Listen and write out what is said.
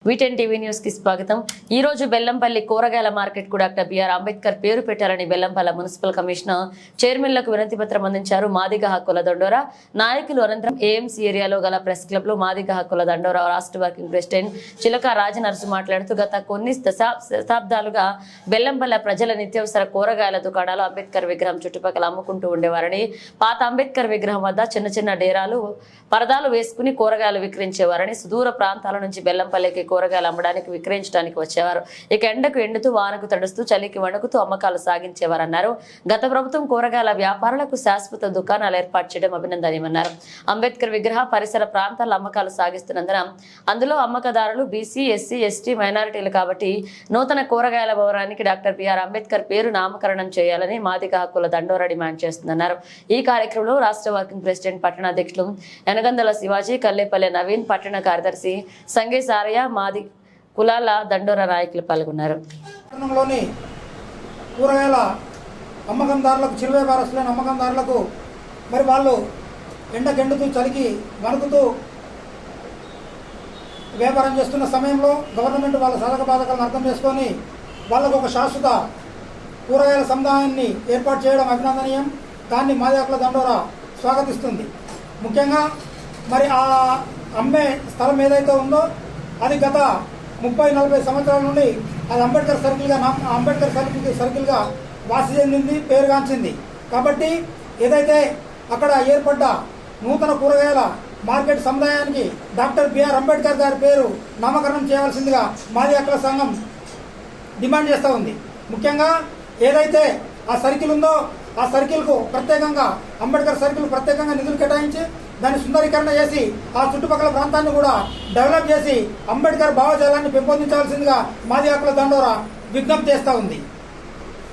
వీటెన్ TV news కి స్వాగతం। ఈ రోజు బెల్లంపల్లి కూరగాయల మార్కెట్ కు డాక్టర్ బిఆర్ అంబేద్కర్ పేరు పెట్టాలని బెల్లంపల్లి మున్సిపల్ కమిషనర్ చైర్మన్లకు వినతి పత్రం అందించారు। మాదిగ హక్కుల దండోరా నాయకులు అనంతరం ఏఎంసీ ఏరియాలో గల ప్రెస్ క్లబ్ లో మాదిగ హక్కుల దండోరా రాష్ట్ర వర్కింగ్ ప్రెసిడెంట్ చిలక రాజనరసు మాట్లాడుతూ గత కొన్ని దశాబ్దాలుగా బెల్లంపల్లి ప్రజల నిత్యావసర కూరగాయల దుకాణాలు అంబేద్కర్ విగ్రహం చుట్టుపక్కల అమ్ముకుంటూ ఉండేవారని, పాత అంబేద్కర్ విగ్రహం వద్ద చిన్న చిన్న డేరాలు పరదాలు వేసుకుని కూరగాయలు విక్రయించేవారని, సుదూర ప్రాంతాల నుంచి బెల్లంపల్లికి కూరగాయలు అమ్మడానికి విక్రయించడానికి వచ్చేవారు। ఇక ఎండకు ఎండుతూ వానకు తడుస్తూ చలికి వణుకుతూ అమ్మకాలు సాగించేవారన్నారు। గత ప్రభుత్వం కూరగాయల వ్యాపారులకు శాశ్వత దుకాణాలు ఏర్పాటు చేయడం అభినందనీయమన్నారు। అంబేద్కర్ విగ్రహ పరిసర ప్రాంతాల అమ్మకాలు సాగిస్తున్నందున అందులో అమ్మకదారులు బీసీ, ఎస్సీ, ఎస్టీ మైనారిటీలు కాబట్టి నూతన కూరగాయల భవనానికి డాక్టర్ బిఆర్ అంబేద్కర్ పేరు నామకరణం చేయాలని మాదిగ హక్కుల దండోరా డిమాండ్ చేస్తుందన్నారు। ఈ కార్యక్రమంలో రాష్ట్ర వర్కింగ్ ప్రెసిడెంట్ పట్టణ అధ్యక్షులు యనగందల శివాజీ, కల్లేపల్లి నవీన్, పట్టణ కార్యదర్శి సంగే సారయ్య, మాది కులాల దండోరా నాయకులు పాల్గొన్నారు। పట్టణంలోని కూరగాయల అమ్మకందారులకు, చిరు వ్యాపారస్తులైన అమ్మకందారులకు మరి వాళ్ళు ఎండకెండుతూ చలికి వణుకుతూ వ్యాపారం చేస్తున్న సమయంలో గవర్నమెంట్ వాళ్ళ సాధక బాధకాలను అర్థం చేసుకొని వాళ్ళకు ఒక శాశ్వత కూరగాయల సముదాయాన్ని ఏర్పాటు చేయడం అభినందనీయం। దాన్ని మాదిగ హక్కుల దండోరా స్వాగతిస్తుంది। ముఖ్యంగా మరి ఆ అమ్మే స్థలం ఏదైతే ఉందో అది గత 30-40 సంవత్సరాల నుండి అది అంబేద్కర్ సర్కిల్గా వాసి చెందింది, పేరుగాంచింది। కాబట్టి ఏదైతే అక్కడ ఏర్పడ్డ నూతన కూరగాయల మార్కెట్ సముదాయానికి డాక్టర్ బిఆర్ అంబేద్కర్ గారి పేరు నామకరణం చేయవలసిందిగా మాదిగ హక్కుల సంఘం డిమాండ్ చేస్తూ ఉంది। ముఖ్యంగా ఏదైతే ఆ సర్కిల్ ఉందో ఆ సర్కిల్కు ప్రత్యేకంగా అంబేద్కర్ సర్కిల్ ప్రత్యేకంగా నిధులు కేటాయించి దాన్ని సుందరీకరణ చేసి ఆ చుట్టుపక్కల ప్రాంతాన్ని కూడా డెవలప్ చేసి అంబేద్కర్ భావజాలాన్ని పెంపొందించాల్సిందిగా మాదిగ హక్కుల దండోరా విజ్ఞప్తి చేస్తూ ఉంది।